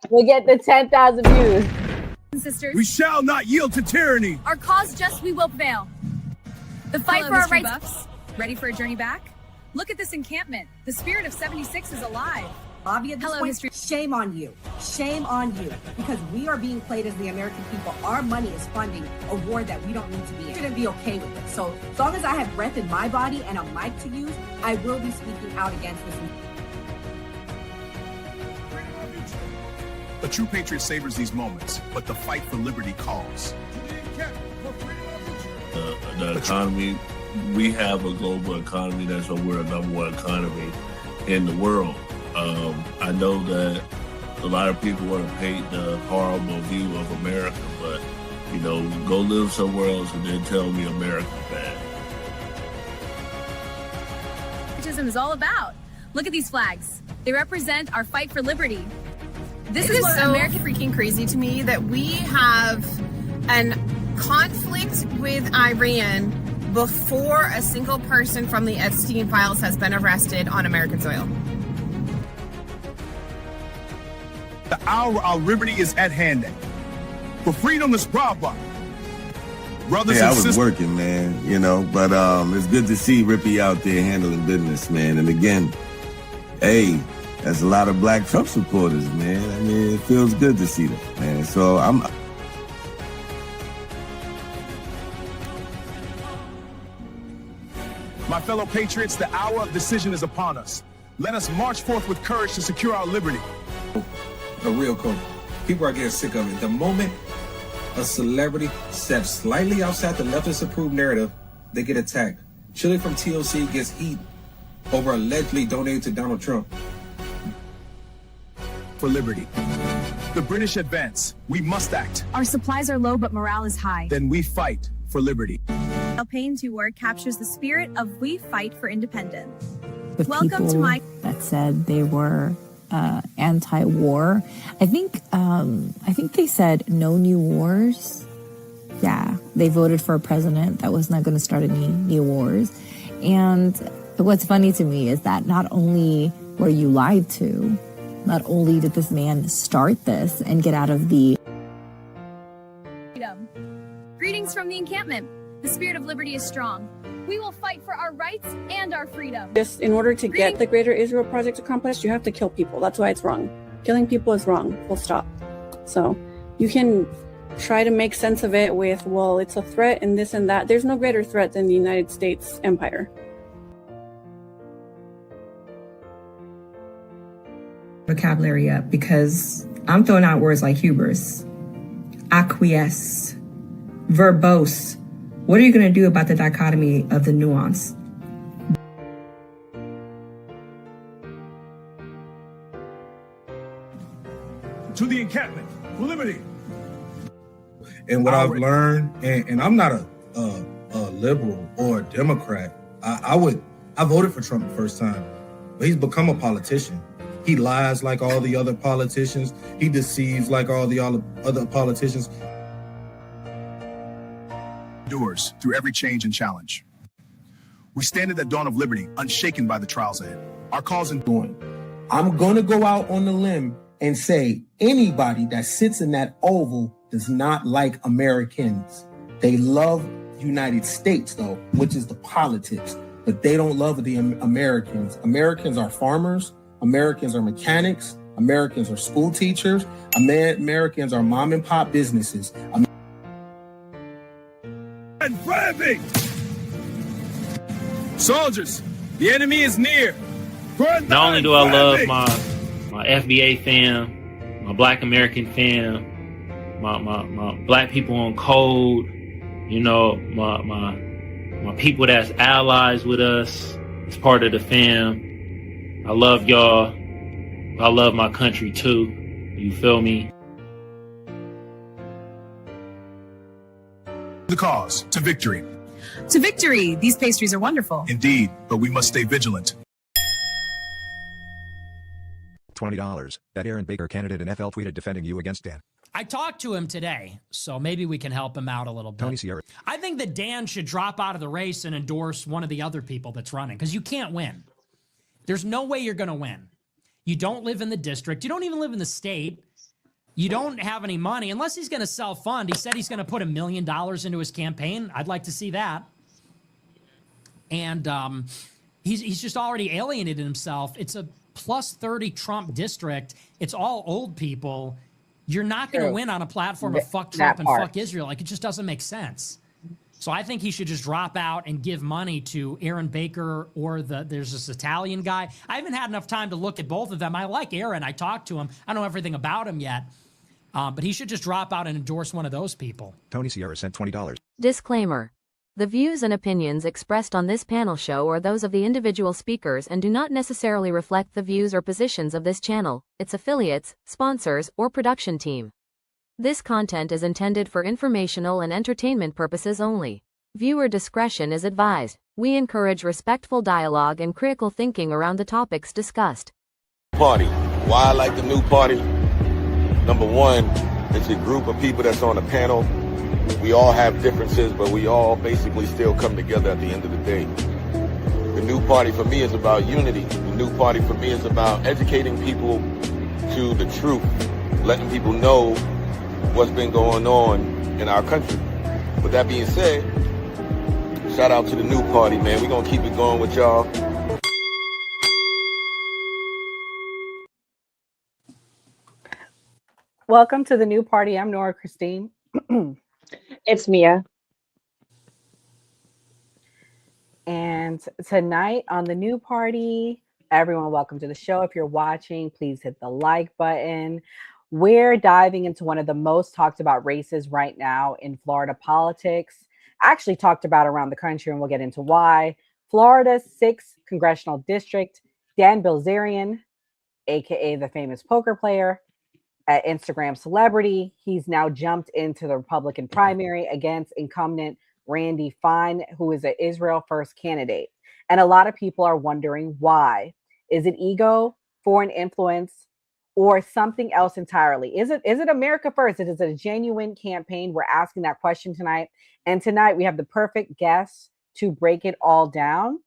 We'll get the 10,000 views. Sisters, We shall not yield to tyranny. our cause just, we will prevail. The fight for our rights. Buffs, ready for a journey back? Look at this encampment. The spirit of 76 is alive. Bobby, at this point, history. Shame on you. Shame on you. Because we are being played as the American people. Our money is funding a war that we don't need to be in. We shouldn't be okay with it. So as long as I have breath in my body and a mic to use, I will be speaking out against this. A true patriot savors these moments, but the fight for liberty calls. The economy, we have a global economy. That's why we're a number one economy in the world. I know that a lot of people want to paint the horrible view of America, but, you know, go live somewhere else and then tell me America's bad. Patriotism is all about. Look at these flags. They represent our fight for liberty. This is what so American freaking crazy to me that we have an conflict with Iran before a single person from the Epstein files has been arrested on American soil. The hour of our liberty is at hand. For freedom is bravo. Brothers Yeah, I and was sisters. working, man, you know, but it's good to see Rippy out there handling business, man. And again, hey, that's a lot of black Trump supporters, man. I mean, it feels good to see them, man. So I'm... My fellow patriots, the hour of decision is upon us. Let us march forth with courage to secure our liberty. A real coach. People are getting sick of it. The moment a celebrity steps slightly outside the leftist approved narrative, they get attacked. Chili from TLC gets heat over allegedly donating to Donald Trump. For liberty. The British advance. We must act. Our supplies are low, but morale is high. Then we fight for liberty. Payne's work captures the spirit of we fight for independence. With Welcome people to my that said they were anti-war. I think they said no new wars. Yeah, they voted for a president that was not going to start any new wars. And what's funny to me is that not only were you lied to, not only did this man start this and get out of the freedom. Greetings from the encampment. The spirit of liberty is strong. We will fight for our rights and our freedom. Just in order to get the Greater Israel Project accomplished, you have to kill people. That's why it's wrong. Killing people is wrong. Full stop. So you can try to make sense of it with, well, it's a threat and this and that. There's no greater threat than the United States empire. Vocabulary up because I'm throwing out words like hubris, acquiesce, verbose. What are you going to do about the dichotomy of the nuance? To the encampment. For liberty. And what I've learned, and I'm not a liberal or a Democrat. I voted for Trump the first time, but he's become a politician. He lies like all the other politicians. He deceives like all the other politicians. Endures through every change and challenge. We stand at the dawn of liberty, unshaken by the trials ahead. Our cause in doing. I'm going to go out on the limb and say anybody that sits in that oval does not like Americans. They love the United States, though, which is the politics, but they don't love the Americans. Americans are farmers. Americans are mechanics. Americans are school teachers. Americans are mom and pop businesses. And brave! Soldiers, the enemy is near. Not only do I love my FBA fam, my Black American fam, my Black people on code, you know, my people that's allies with us, as part of the fam. I love y'all. I love my country too. You feel me? The cause to victory. To victory. These pastries are wonderful. Indeed, but we must stay vigilant. $20. That Aaron Baker candidate in FL tweeted defending you against Dan. I talked to him today, so maybe we can help him out a little bit. Tony Sierra. I think that Dan should drop out of the race and endorse one of the other people that's running, because you can't win. There's no way you're going to win. You don't live in the district. You don't even live in the state. you don't have any money unless he's going to self-fund. He said he's going to put $1 million into his campaign. I'd like to see that. And he's just already alienated himself. It's a plus 30 Trump district. It's all old people. You're not going to win on a platform of fuck Trump and fuck Israel. Like, it just doesn't make sense. So I think he should just drop out and give money to Aaron Baker or there's this Italian guy. I haven't had enough time to look at both of them. I like Aaron. I talked to him. I don't know everything about him yet. But he should just drop out and endorse one of those people. Tony Sierra sent $20. Disclaimer. The views and opinions expressed on this panel show are those of the individual speakers and do not necessarily reflect the views or positions of this channel, its affiliates, sponsors, or production team. This content is intended for informational and entertainment purposes only. Viewer discretion is advised. We encourage respectful dialogue and critical thinking around the topics discussed. Party. Why I like the new party? Number one, it's a group of people that's on a panel. We all have differences, but we all basically still come together at the end of the day. The new party for me is about unity. The new party for me is about educating people to the truth, letting people know what's been going on in our country. With that being said, shout out to the new party, man. We're going to keep it going with y'all. Welcome to the new party. I'm Nora Christine. It's Mia. And tonight on the new party, everyone, welcome to the show. If you're watching, please hit the like button. We're diving into one of the most talked about races right now in Florida politics, actually talked about around the country, and we'll get into why. Florida's 6th Congressional District, Dan Bilzerian, aka the famous poker player, Instagram celebrity. He's now jumped into the Republican primary against incumbent Randy Fine, who is an Israel First candidate. And a lot of people are wondering why. Is it ego, foreign influence, or something else entirely? Is it America First? Is it a genuine campaign? We're asking that question tonight. And tonight we have the perfect guest to break it all down.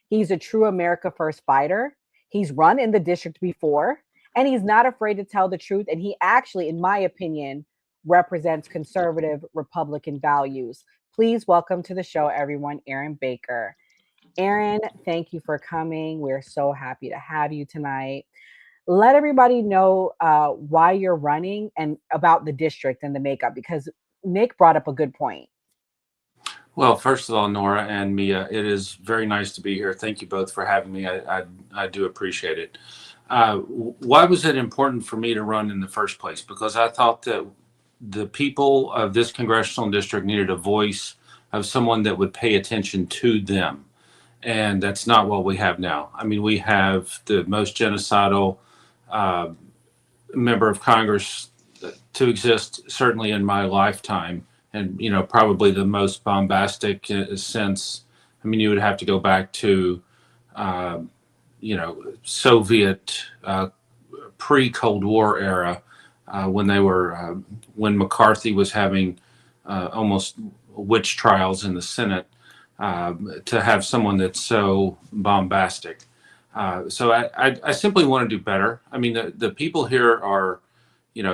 He's a true America First fighter. He's run in the district before. And he's not afraid to tell the truth. And he actually, in my opinion, represents conservative Republican values. Please welcome to the show, everyone, Aaron Baker. Aaron, thank you for coming. We're so happy to have you tonight. Let everybody know why you're running and about the district and the makeup, because Nick brought up a good point. Well, first of all, Nora and Mia, it is very nice to be here. Thank you both for having me. I do appreciate it. Why was it important for me to run in the first place? Because I thought that the people of this congressional district needed a voice of someone that would pay attention to them. And that's not what we have now. I mean, we have the most genocidal member of Congress to exist, certainly in my lifetime. And, you know, probably the most bombastic since, I mean, you would have to go back to, Soviet pre-Cold War era when McCarthy was having almost witch trials in the Senate, to have someone that's so bombastic. So I simply want to do better. I mean, the people here are,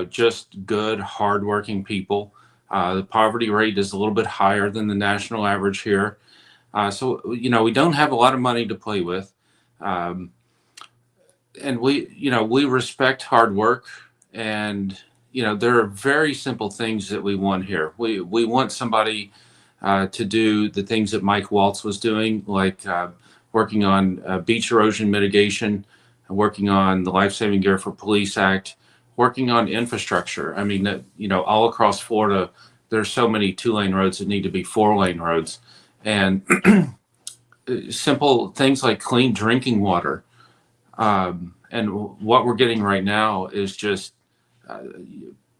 just good, hardworking people. The poverty rate is a little bit higher than the national average here. So we don't have a lot of money to play with. And we respect hard work, and, there are very simple things that we want here. We want somebody to do the things that Mike Waltz was doing, like working on beach erosion mitigation, working on the Life Saving Gear for Police Act, working on infrastructure. I mean, all across Florida, there's so many 2-lane roads that need to be 4-lane roads. And simple things like clean drinking water. And what we're getting right now is just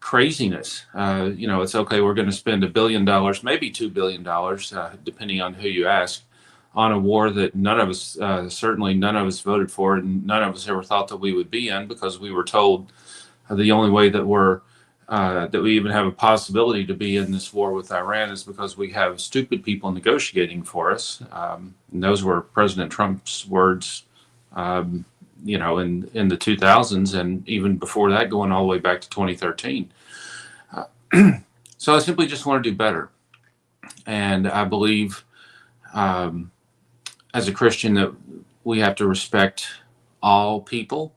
craziness. It's okay, we're going to spend $1 billion, maybe $2 billion, depending on who you ask, on a war that none of us, certainly none of us voted for, and none of us ever thought that we would be in, because we were told the only way that that we even have a possibility to be in this war with Iran is because we have stupid people negotiating for us. And those were President Trump's words, in the 2000s, and even before that, going all the way back to 2013. So I simply just want to do better. And I believe, as a Christian, that we have to respect all people.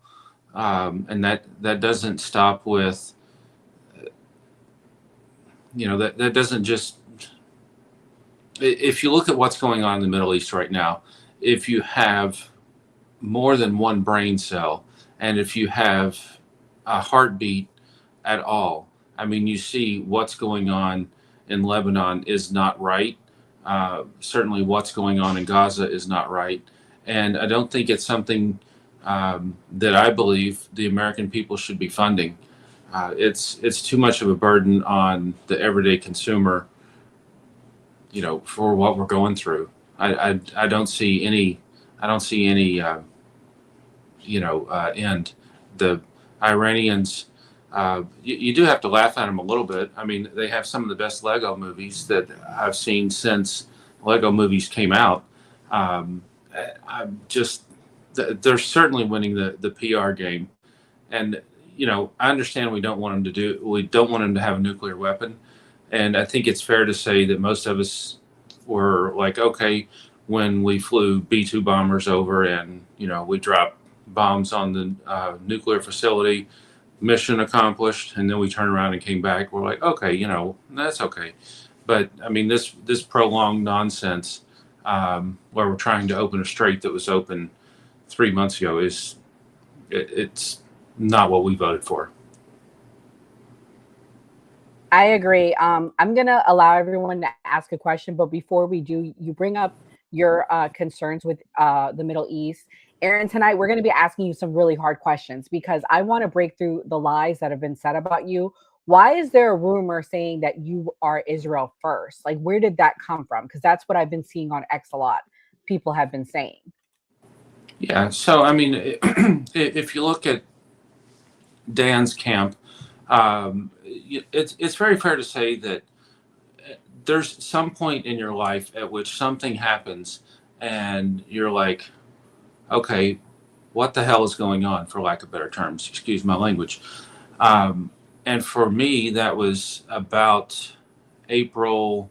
And that doesn't stop with, that doesn't just, if you look at what's going on in the Middle East right now, if you have more than one brain cell, and if you have a heartbeat at all, I mean, you see what's going on in Lebanon is not right. Certainly what's going on in Gaza is not right. And I don't think it's something that I believe the American people should be funding. It's too much of a burden on the everyday consumer, for what we're going through. I don't see any end. The Iranians, you do have to laugh at them a little bit. I mean, they have some of the best Lego movies that I've seen since Lego movies came out. They're certainly winning the PR game. And, I understand we don't want them to have a nuclear weapon. And I think it's fair to say that most of us were like, okay, when we flew B-2 bombers over and, we dropped bombs on the nuclear facility, mission accomplished, and then we turned around and came back. We're like, okay, that's okay. But I mean, this prolonged nonsense where we're trying to open a strait that was open 3 months ago it's not what we voted for. I agree. I'm going to allow everyone to ask a question, but before we do, you bring up your concerns with the Middle East. Aaron, tonight we're going to be asking you some really hard questions because I want to break through the lies that have been said about you. Why is there a rumor saying that you are Israel first? Like, where did that come from? Because that's what I've been seeing on X a lot. People have been saying. Yeah. So, I mean, if you look at Dan's camp, it's very fair to say that there's some point in your life at which something happens and you're like, okay, what the hell is going on, for lack of better terms? Excuse my language. And for me, that was about April,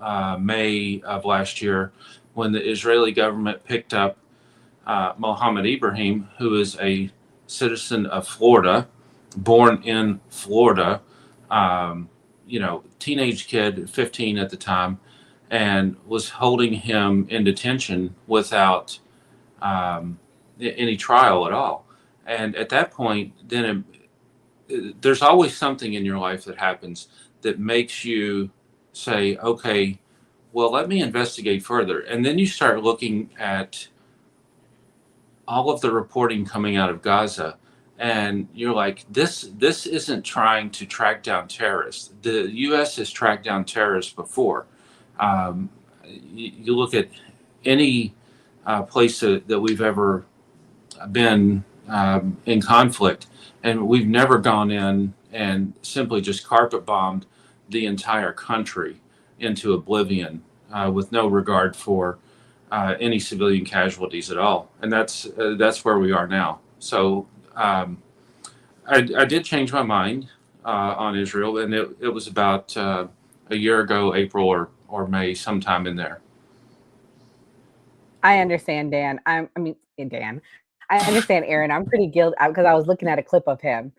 May of last year when the Israeli government picked up Mohammed Ibrahim, who is a citizen of Florida, born in Florida, teenage kid, 15 at the time, and was holding him in detention without any trial at all. And at that point, then there's always something in your life that happens that makes you say, okay, well, let me investigate further. And then you start looking at all of the reporting coming out of Gaza, and you're like, this isn't trying to track down terrorists. The U.S. has tracked down terrorists before. You look at any place that we've ever been in conflict, and we've never gone in and simply just carpet bombed the entire country into oblivion with no regard for any civilian casualties at all. And that's where we are now. So I did change my mind on Israel, and it was about a year ago, April or May, sometime in there. I understand, Dan. Dan. I understand, Aaron. I'm pretty guilty because I was looking at a clip of him.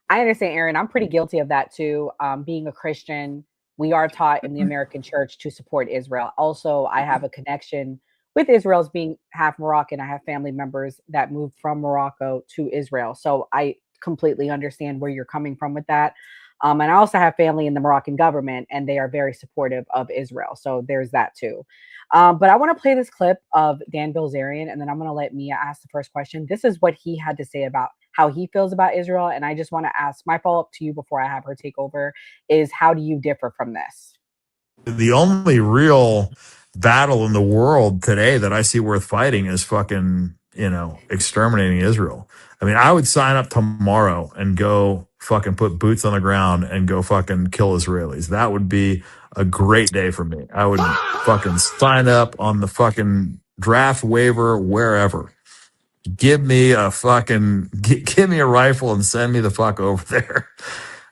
I understand, Aaron. I'm pretty guilty of that too. Being a Christian, we are taught in the American church to support Israel. Also, I have a connection with Israel as being half Moroccan. I have family members that moved from Morocco to Israel. So I completely understand where you're coming from with that. And I also have family in the Moroccan government, and they are very supportive of Israel. So there's that too. But I want to play this clip of Dan Bilzerian, and then I'm going to let Mia ask the first question. This is what he had to say about how he feels about Israel. And I just want to ask my follow-up to you before I have her take over is, how do you differ from this? The only real battle in the world today that I see worth fighting is fucking, exterminating Israel. I mean, I would sign up tomorrow and go fucking put boots on the ground and go fucking kill Israelis. That would be a great day for me. I would fucking sign up on the fucking draft waiver wherever. give me a fucking, give me a rifle and send me the fuck over there.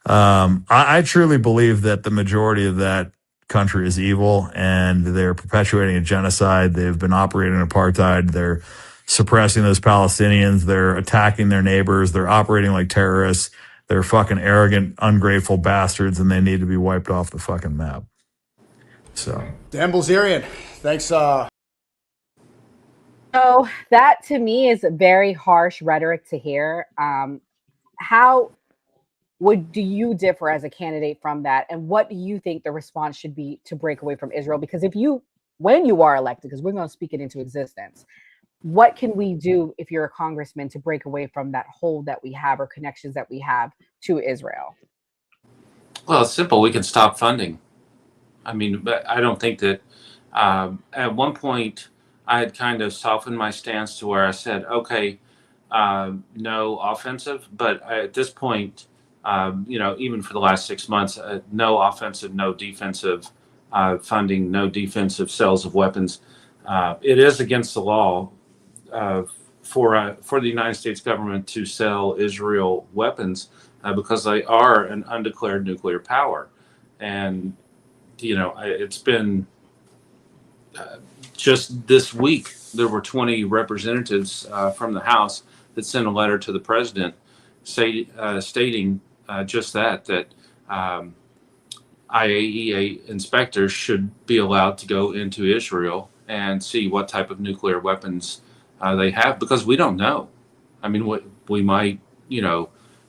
I truly believe that the majority of that country is evil and they're perpetuating a genocide. They've been operating apartheid. They're suppressing those Palestinians. They're attacking their neighbors. They're operating like terrorists. They're fucking arrogant, ungrateful bastards, and they need to be wiped off the fucking map. So, Dan Bilzerian, thanks. So that to me is very harsh rhetoric to hear. How do you differ as a candidate from that? And what do you think the response should be to break away from Israel? Because when you are elected, because we're going to speak it into existence, what can we do if you're a congressman to break away from that hold that we have or connections that we have to Israel? Well, it's simple. We can stop funding. I mean, but I don't think that at one point I had kind of softened my stance to where I said, okay, no offensive, but at this point, even for the last 6 months, no offensive, no defensive funding, no defensive sales of weapons. It is against the law for the United States government to sell Israel weapons because they are an undeclared nuclear power. And, it's been just this week, there were 20 representatives from the House that sent a letter to the president stating just that IAEA inspectors should be allowed to go into Israel and see what type of nuclear weapons they have, because we don't know. I mean, we might,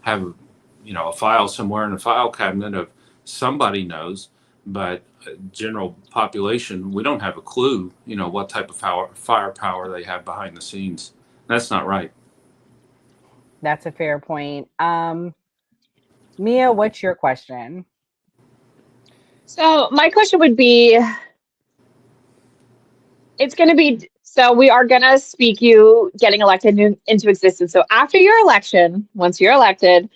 have, a file somewhere in a file cabinet of somebody knows, but general population, we don't have a clue, what type of firepower they have behind the scenes. That's not right. That's a fair point. Mia, what's your question? So my question would be, so we are going to speak you getting elected into existence. So after your election, once you're elected,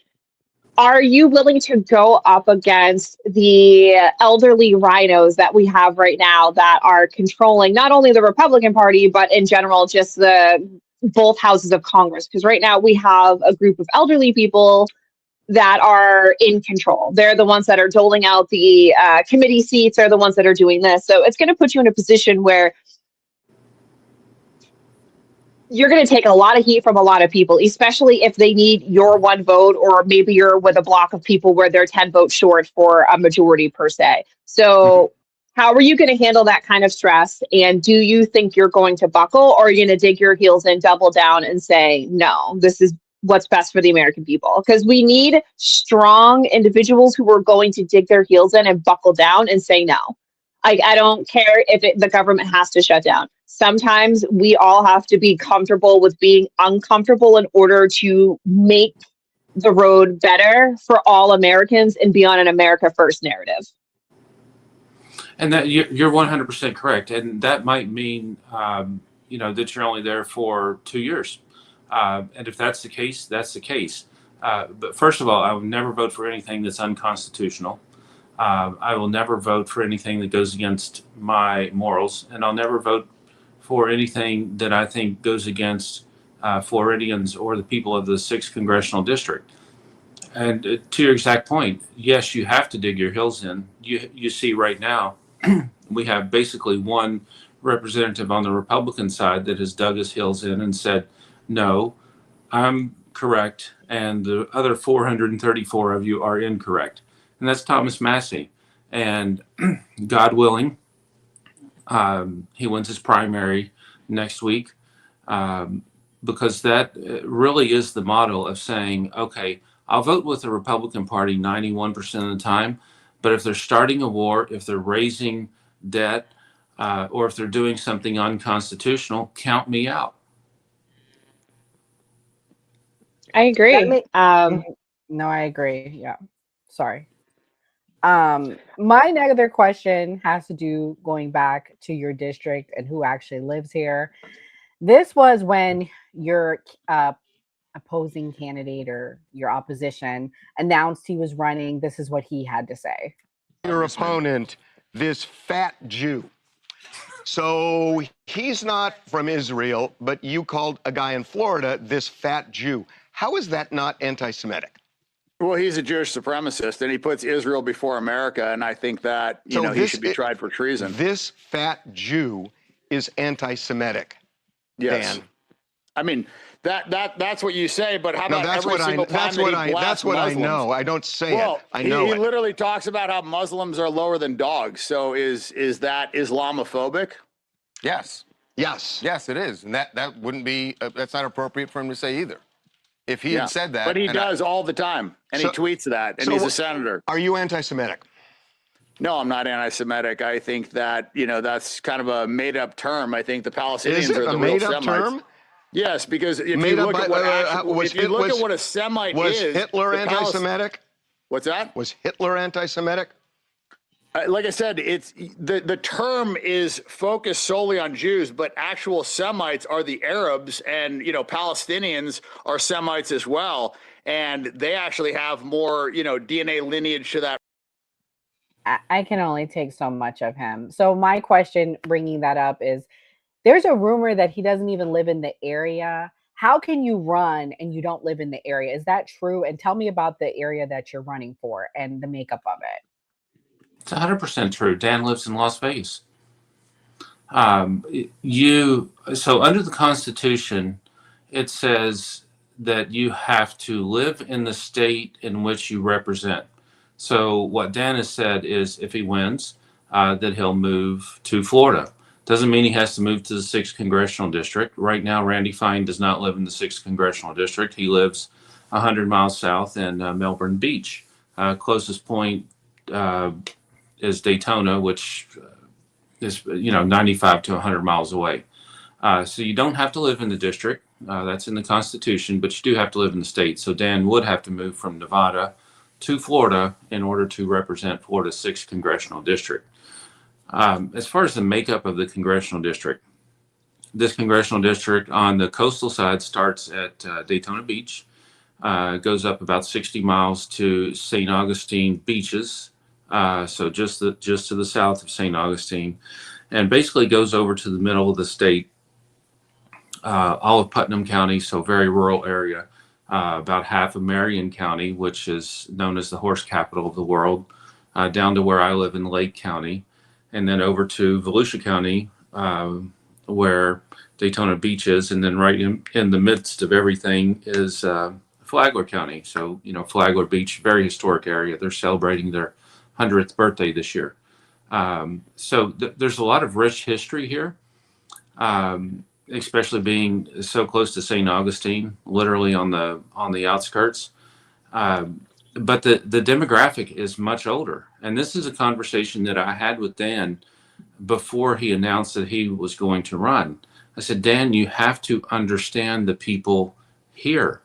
are you willing to go up against the elderly rhinos that we have right now that are controlling not only the Republican Party, but in general, just both houses of Congress? Because right now we have a group of elderly people that are in control. They're the ones that are doling out the committee seats. They're the ones that are doing this. So it's going to put you in a position where you're going to take a lot of heat from a lot of people, especially if they need your one vote, or maybe you're with a block of people where they're 10 votes short for a majority per se. So how are you going to handle that kind of stress? And do you think you're going to buckle, or are you going to dig your heels in, double down and say, no, this is what's best for the American people? Because we need strong individuals who are going to dig their heels in and buckle down and say no. I don't care if the government has to shut down. Sometimes we all have to be comfortable with being uncomfortable in order to make the road better for all Americans and be on an America First narrative. And that you're 100% correct. And that might mean, that you're only there for 2 years. And if that's the case, that's the case. But first of all, I would never vote for anything that's unconstitutional. I will never vote for anything that goes against my morals, and I'll never vote for anything that I think goes against Floridians or the people of the 6th Congressional District. And to your exact point, yes, you have to dig your heels in. You see right now, we have basically one representative on the Republican side that has dug his heels in and said, no, I'm correct, and the other 434 of you are incorrect. And that's Thomas Massey. And God willing, he wins his primary next week, because that really is the model of saying, okay, I'll vote with the Republican Party 91% of the time, but if they're starting a war, if they're raising debt, or if they're doing something unconstitutional, count me out. I agree. No, I agree. Yeah. Sorry. My other question has to do going back to your district and who actually lives here. This was when your opposing candidate or your opposition announced he was running. This is what he had to say. Your opponent, this fat Jew. So he's not from Israel, but you called a guy in Florida this fat Jew. How is that not anti-Semitic? Well, he's a Jewish supremacist, and he puts Israel before America, and I think that he should be tried for treason. This fat Jew is anti-Semitic. Yes. Dan. I mean, that's what you say, but how about that's every what single time that's what I know. I don't say it. I know he it. literally talks about how Muslims are lower than dogs. So is that Islamophobic? Yes. Yes. Yes, it is. And that wouldn't be, that's not appropriate for him to say either. If he had said that. But he does all the time, and he tweets that, and he's a senator. Are you anti-Semitic? No, I'm not anti-Semitic. I think that, that's kind of a made-up term. I think the Palestinians are the real Semites. Term? Yes, because if you look at what a Semite was is. Was Hitler anti-Semitic? What's that? Was Hitler anti-Semitic? Like I said, it's the term is focused solely on Jews, but actual Semites are the Arabs, and Palestinians are Semites as well, and they actually have more DNA lineage to that. I can only take so much of him. So my question, bringing that up, is there's a rumor that he doesn't even live in the area. How can you run and you don't live in the area? Is that true? And tell me about the area that you're running for and the makeup of it. It's 100% true. Dan lives in Las Vegas. So under the Constitution, it says that you have to live in the state in which you represent. So what Dan has said is if he wins, that he'll move to Florida. Doesn't mean he has to move to the 6th Congressional District. Right now, Randy Fine does not live in the 6th Congressional District. He lives 100 miles south in Melbourne Beach. Closest point is Daytona, which is 95 to 100 miles away. So you don't have to live in the district. That's in the Constitution, but you do have to live in the state. So Dan would have to move from Nevada to Florida in order to represent Florida's 6th Congressional District. As far as the makeup of the Congressional District, this Congressional District on the coastal side starts at Daytona Beach, goes up about 60 miles to St. Augustine beaches, so just to the south of St. Augustine, and basically goes over to the middle of the state, all of Putnam County, so very rural area, about half of Marion County, which is known as the horse capital of the world, down to where I live in Lake County, and then over to Volusia County, where Daytona Beach is, and then right in the midst of everything is Flagler County. So, Flagler Beach, very historic area. They're celebrating their 100th birthday this year. So there's a lot of rich history here, especially being so close to St. Augustine, literally on the outskirts. But the demographic is much older. And this is a conversation that I had with Dan before he announced that he was going to run. I said, Dan, you have to understand the people here.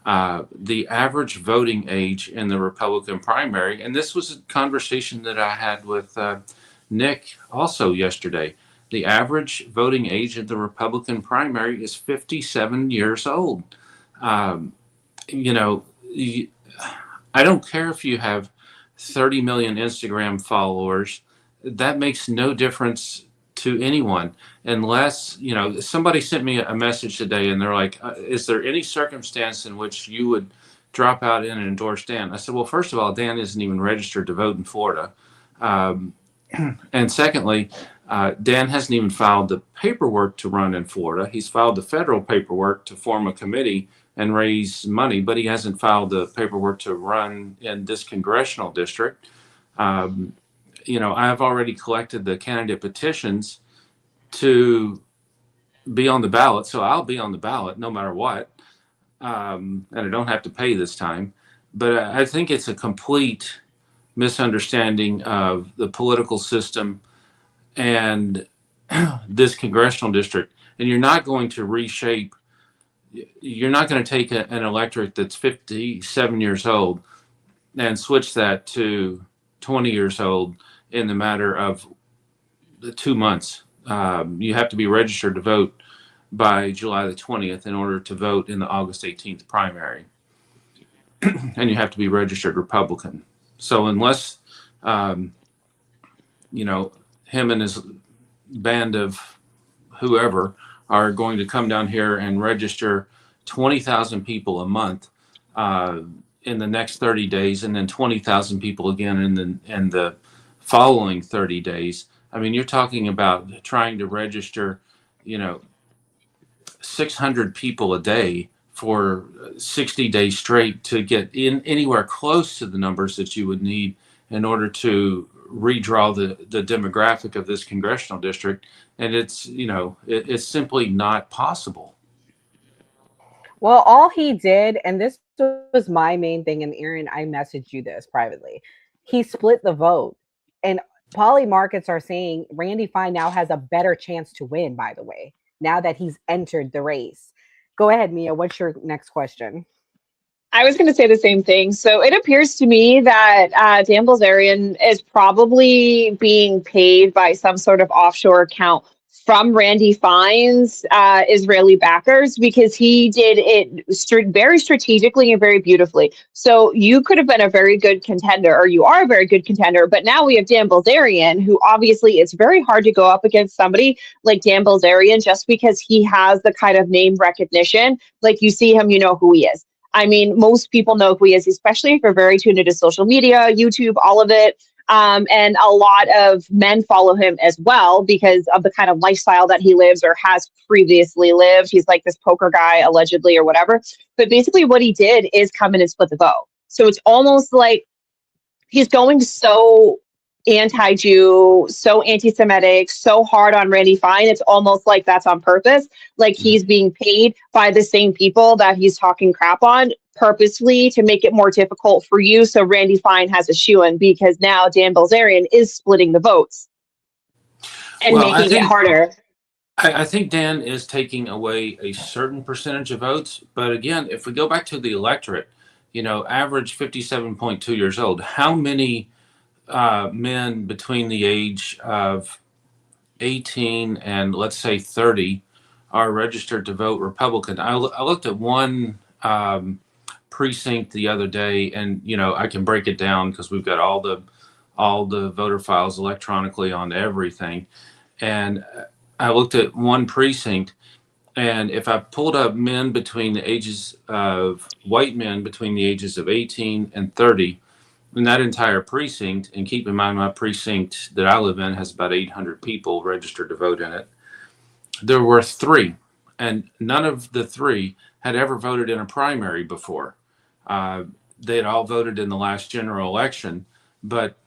The average voting age in the Republican primary, and this was a conversation that I had with Nick also yesterday. The average voting age in the Republican primary is 57 years old. I don't care if you have 30 million Instagram followers. That makes no difference to anyone unless, somebody sent me a message today and they're like, is there any circumstance in which you would drop out and endorse Dan? I said, well, first of all, Dan isn't even registered to vote in Florida. And secondly, Dan hasn't even filed the paperwork to run in Florida. He's filed the federal paperwork to form a committee and raise money, but he hasn't filed the paperwork to run in this congressional district. I've already collected the candidate petitions to be on the ballot, so I'll be on the ballot no matter what, and I don't have to pay this time. But I think it's a complete misunderstanding of the political system and this congressional district, and you're not going to reshape. You're not going to take an electorate that's 57 years old and switch that to 20 years old in the matter of 2 months. You have to be registered to vote by July the 20th in order to vote in the August 18th primary. And you have to be registered Republican. So unless, him and his band of whoever are going to come down here and register 20,000 people a month in the next 30 days, and then 20,000 people again in the following 30 days. I mean, you're talking about trying to register, 600 people a day for 60 days straight to get in anywhere close to the numbers that you would need in order to redraw the demographic of this congressional district. And it's simply not possible. Well, all he did, and this was my main thing, and Aaron, I messaged you this privately. He split the vote. And poly markets are saying Randy Fine now has a better chance to win, by the way, now that he's entered the race. Go ahead, Mia. What's your next question? I was going to say the same thing. So it appears to me that Dan Bilzerian is probably being paid by some sort of offshore account from Randy Fine's Israeli backers, because he did it very strategically and very beautifully. So you could have been a very good contender, or you are a very good contender, but now we have Dan Bilzerian, who obviously it's very hard to go up against somebody like Dan Bilzerian just because he has the kind of name recognition. Like, you see him, you know who he is. I mean, most people know who he is, especially if you're very tuned into social media, YouTube, all of it. And a lot of men follow him as well because of the kind of lifestyle that he lives or has previously lived. He's like this poker guy, allegedly, or whatever. But basically what he did is come in and split the vote. So it's almost like he's going so anti-Jew, so anti-Semitic, so hard on Randy Fine. It's almost like that's on purpose. Like he's being paid by the same people that he's talking crap on purposely to make it more difficult for you. So Randy Fine has a shoe-in because now Dan Bilzerian is splitting the votes and making it harder. I think Dan is taking away a certain percentage of votes. But again, if we go back to the electorate, average 57.2 years old, how many men between the age of 18 and let's say 30 are registered to vote Republican? I looked at one precinct the other day, and I can break it down because we've got all the voter files electronically on everything. And I looked at one precinct, and if I pulled up men between the ages of white men between the ages of 18 and 30 in that entire precinct, and keep in mind my precinct that I live in has about 800 people registered to vote in it, there were 3, and none of the 3 had ever voted in a primary before. They had all voted in the last general election, but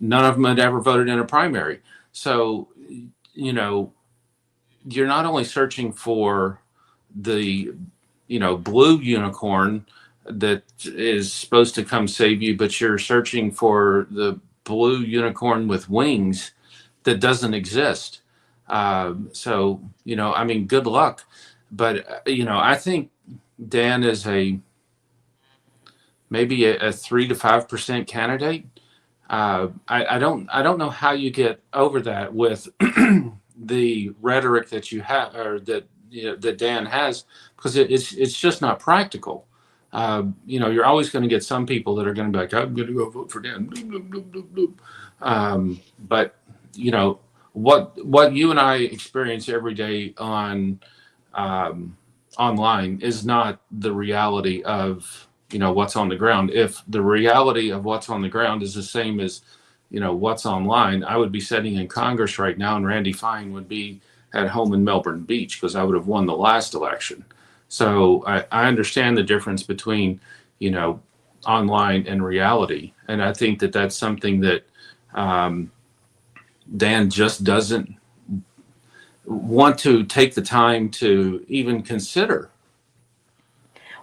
none of them had ever voted in a primary. So, you're not only searching for the, blue unicorn that is supposed to come save you, but you're searching for the blue unicorn with wings that doesn't exist. So, good luck. But, I think Dan is maybe a 3 to 5% candidate. I don't know how you get over that with the rhetoric that you have, or that Dan has, because it's just not practical. You're always going to get some people that are going to be like, I'm going to go vote for Dan. But what you and I experience every day on online is not the reality of what's on the ground. If the reality of what's on the ground is the same as what's online, I would be sitting in Congress right now, and Randy Fine would be at home in Melbourne Beach because I would have won the last election. So I understand the difference between online and reality, and I think that that's something that Dan just doesn't want to take the time to even consider.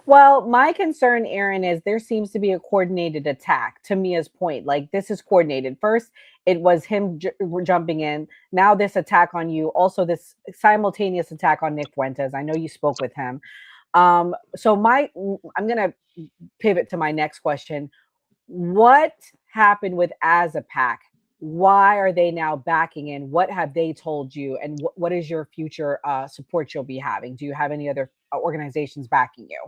Well, my concern, Aaron, is there seems to be a coordinated attack, to Mia's point. Like, this is coordinated. First, it was him jumping in. Now this attack on you. Also, this simultaneous attack on Nick Fuentes. I know you spoke with him. So I'm going to pivot to my next question. What happened with As a Pack? Why are they now backing in? What have they told you? And what is your future support you'll be having? Do you have any other organizations backing you?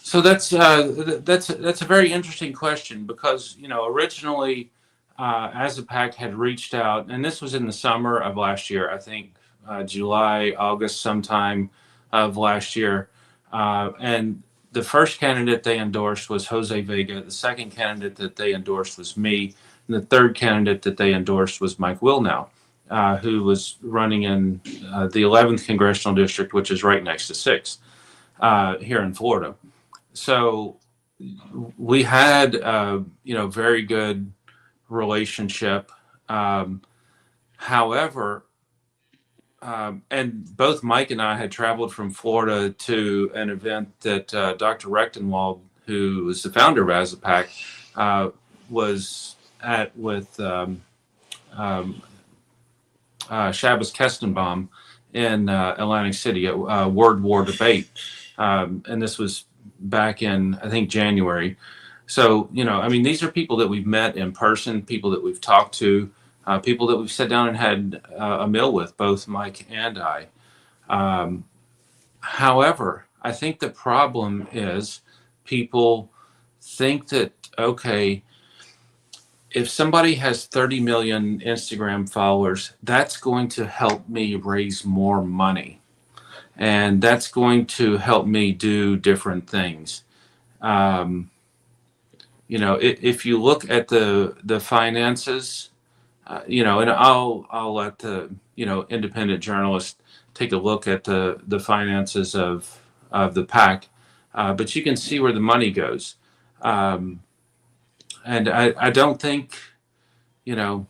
So that's a very interesting question, because originally ASAPAC had reached out, and this was in the summer of last year, I think July, August, sometime of last year. And the first candidate they endorsed was Jose Vega. The second candidate that they endorsed was me. And the third candidate that they endorsed was Mike Wilnow, who was running in the 11th Congressional District, which is right next to 6th here in Florida. So we had, very good relationship. However, and both Mike and I had traveled from Florida to an event that Dr. Rechtenwald, who was the founder of ASAPAC, was at with Shabbos Kestenbaum in Atlantic City at Word War Debate. And this was back in, I think, January. So, these are people that we've met in person, people that we've talked to, people that we've sat down and had a meal with, both Mike and I. However, I think the problem is people think that, okay, if somebody has 30 million Instagram followers, that's going to help me raise more money. And that's going to help me do different things. If you look at the finances, and I'll let the independent journalist take a look at the finances of the PAC, but you can see where the money goes, and I don't think the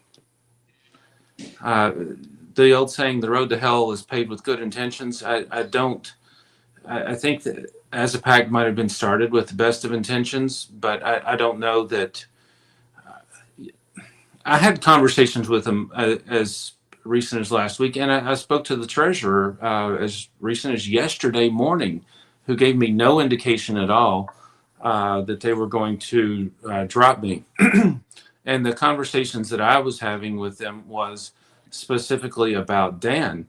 old saying, the road to hell is paved with good intentions. I think that ASAPAC might have been started with the best of intentions, but I don't know that. I had conversations with him as recent as last week, and I spoke to the treasurer as recent as yesterday morning, who gave me no indication at all that they were going to drop me. And the conversations that I was having with them was specifically about Dan,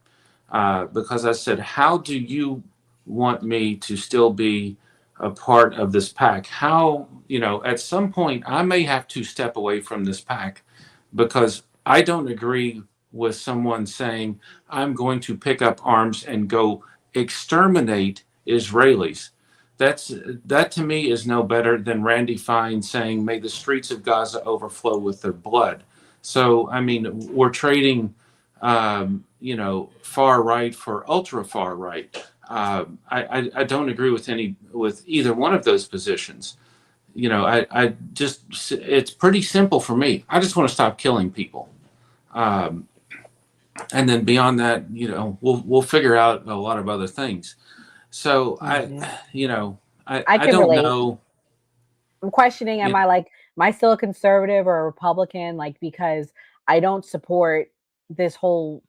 because I said, how do you want me to still be a part of this PAC? How, at some point I may have to step away from this PAC, because I don't agree with someone saying, I'm going to pick up arms and go exterminate Israelis. That to me is no better than Randy Fine saying, may the streets of Gaza overflow with their blood. So, we're trading, far right for ultra far right. I don't agree with either one of those positions. It's pretty simple for me. I just want to stop killing people. And then beyond that, we'll figure out a lot of other things. So I don't relate. know. I'm questioning, am I still a conservative or a Republican? Because I don't support this whole,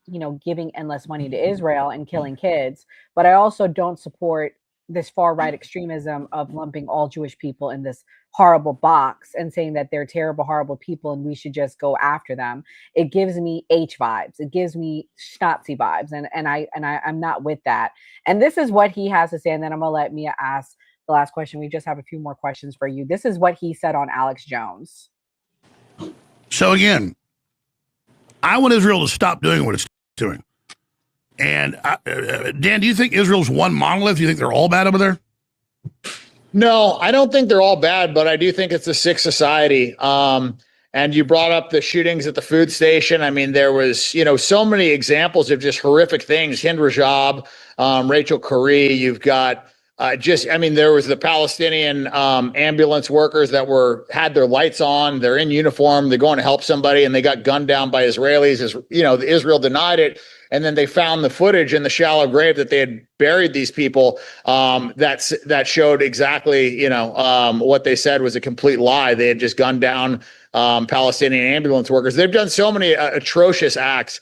giving endless money to Israel and killing kids, but I also don't support this far right extremism of lumping all Jewish people in this horrible box and saying that they're terrible, horrible people and we should just go after them. It gives me H vibes. It gives me Nazi vibes, and I'm not with that. And this is what he has to say. And then I'm gonna let Mia ask the last question. We just have a few more questions for you. This is what he said on Alex Jones. So again, I want Israel to stop doing what it's doing. And Dan, do you think Israel's one monolith? Do you think they're all bad over there? No, I don't think they're all bad, but I do think it's a sick society. And you brought up the shootings at the food station. There was, so many examples of just horrific things. Hind Rajab, Rachel Corrie, you've got there was the Palestinian ambulance workers that had their lights on. They're in uniform. They're going to help somebody, and they got gunned down by Israelis. Israel denied it. And then they found the footage in the shallow grave that they had buried these people. That showed exactly, what they said was a complete lie. They had just gunned down Palestinian ambulance workers. They've done so many atrocious acts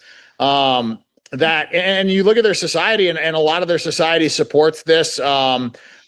and you look at their society, and a lot of their society supports this.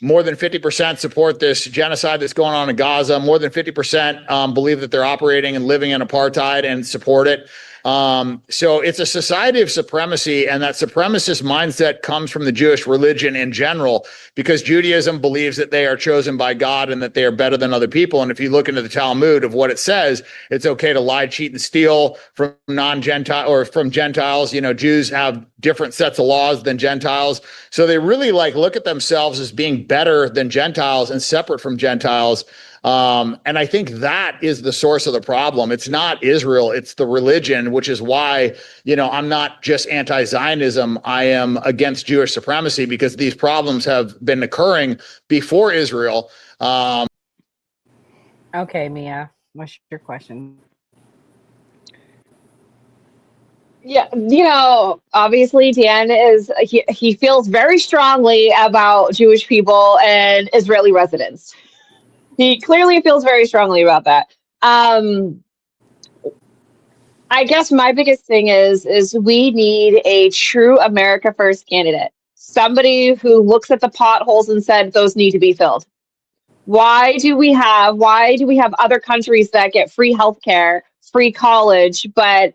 more than 50% support this genocide that's going on in Gaza. More than 50% believe that they're operating and living in apartheid and support it. So it's a society of supremacy, and that supremacist mindset comes from the Jewish religion in general, because Judaism believes that they are chosen by God and that they are better than other people. And if you look into the Talmud of what it says, it's okay to lie, cheat, and steal from non-Gentile or from Gentiles. You know, Jews have different sets of laws than Gentiles. So they really look at themselves as being better than Gentiles and separate from Gentiles. And I think that is the source of the problem. It's not Israel, it's the religion, which is why, I'm not just anti-Zionism. I am against Jewish supremacy, because these problems have been occurring before Israel. Okay, Mia, what's your question? Yeah, obviously Dan he feels very strongly about Jewish people and Israeli residents. He clearly feels very strongly about that. I guess my biggest thing is we need a true America First candidate. Somebody who looks at the potholes and said those need to be filled. Why do we have other countries that get free healthcare, free college, but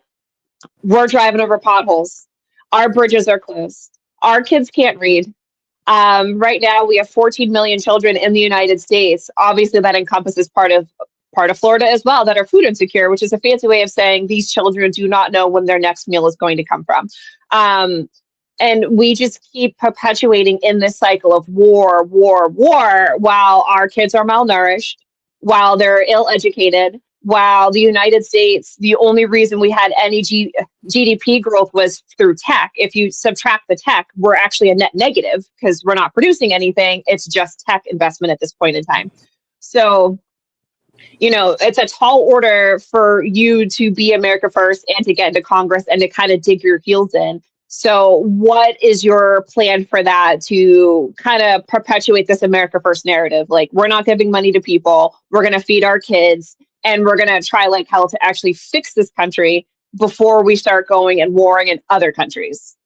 we're driving over potholes? Our bridges are closed. Our kids can't read. Right now, we have 14 million children in the United States. Obviously, that encompasses part of Florida as well that are food insecure, which is a fancy way of saying these children do not know when their next meal is going to come from. And we just keep perpetuating in this cycle of war, while our kids are malnourished, while they're ill-educated, while the United States, the only reason we had any GDP growth was through tech. If you subtract the tech, we're actually a net negative because we're not producing anything. It's just tech investment at this point in time. So, it's a tall order for you to be America First and to get into Congress and to kind of dig your heels in. So what is your plan for that to kind of perpetuate this America First narrative? Like, we're not giving money to people. We're going to feed our kids. And we're going to try like hell to actually fix this country before we start going and warring in other countries.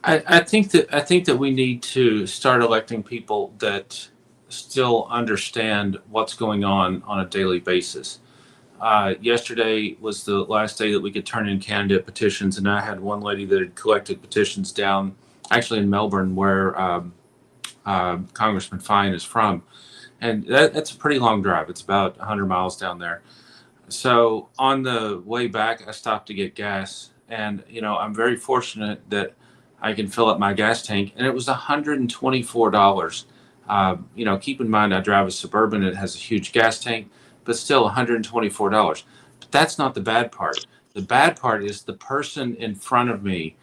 I think that we need to start electing people that still understand what's going on a daily basis. Yesterday was the last day that we could turn in candidate petitions, and I had one lady that had collected petitions down, actually in Melbourne, where Congressman Fine is from. And that's a pretty long drive. It's about 100 miles down there. So on the way back, I stopped to get gas. And, I'm very fortunate that I can fill up my gas tank. And it was $124. Keep in mind, I drive a Suburban. It has a huge gas tank, but still $124. But that's not the bad part. The bad part is the person in front of me.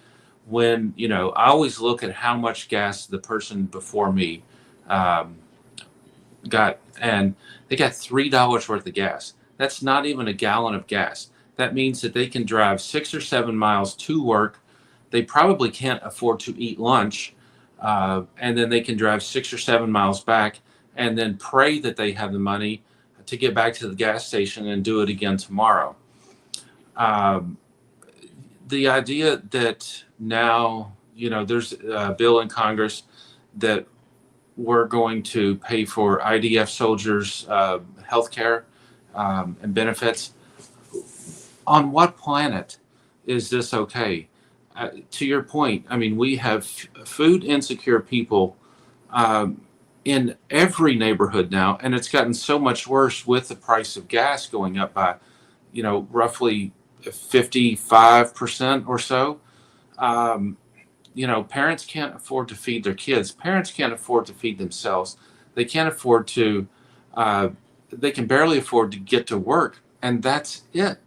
When, I always look at how much gas the person before me got, and they got $3 worth of gas. That's not even a gallon of gas. That means that they can drive 6 or 7 miles to work. They probably can't afford to eat lunch, and then they can drive 6 or 7 miles back and then pray that they have the money to get back to the gas station and do it again tomorrow. The idea that now, there's a bill in Congress that we're going to pay for IDF soldiers' health care and benefits. On what planet is this okay? To your point, we have food insecure people in every neighborhood now, and it's gotten so much worse with the price of gas going up by, roughly 55% or so. Parents can't afford to feed their kids. Parents can't afford to feed themselves. They can't afford to, they can barely afford to get to work. And that's it.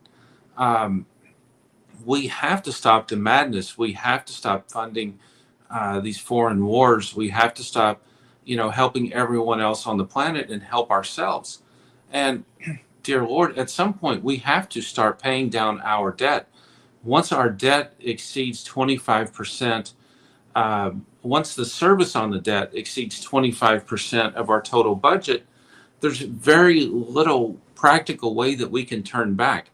We have to stop the madness. We have to stop funding these foreign wars. We have to stop, helping everyone else on the planet and help ourselves. And dear Lord, at some point, we have to start paying down our debt. Once our debt exceeds 25%, once the service on the debt exceeds 25% of our total budget, there's very little practical way that we can turn back.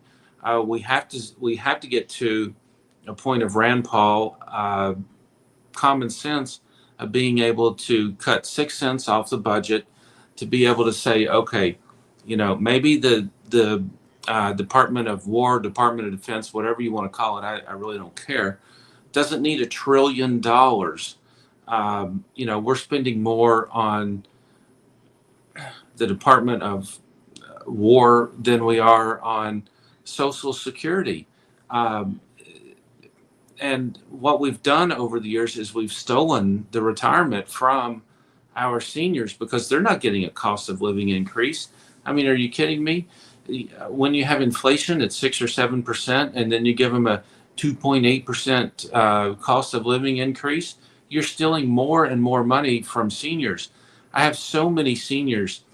We have to get to a point of Rand Paul common sense of being able to cut 6 cents off the budget to be able to say, okay, maybe the Department of War, Department of Defense, whatever you want to call it, I really don't care, doesn't need $1 trillion. We're spending more on the Department of War than we are on Social Security. And what we've done over the years is we've stolen the retirement from our seniors because they're not getting a cost of living increase. I mean, are you kidding me? When you have inflation at 6 or 7%, and then you give them a 2.8% cost of living increase, you're stealing more and more money from seniors. I have so many seniors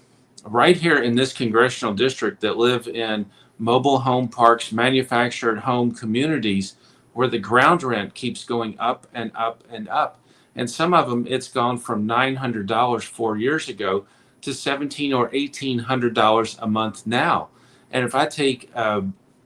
right here in this congressional district that live in mobile home parks, manufactured home communities where the ground rent keeps going up and up and up. And some of them, it's gone from $900 4 years ago to $1,700 or $1,800 a month now. And if I take a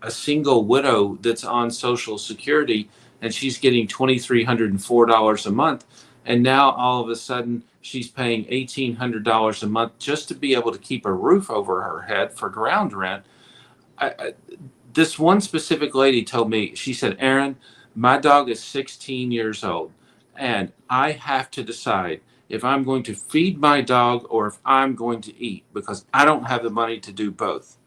single widow that's on Social Security and she's getting $2,304 a month, and now all of a sudden she's paying $1,800 a month just to be able to keep a roof over her head for ground rent. This one specific lady told me, she said, Aaron, my dog is 16 years old, and I have to decide if I'm going to feed my dog or if I'm going to eat because I don't have the money to do both.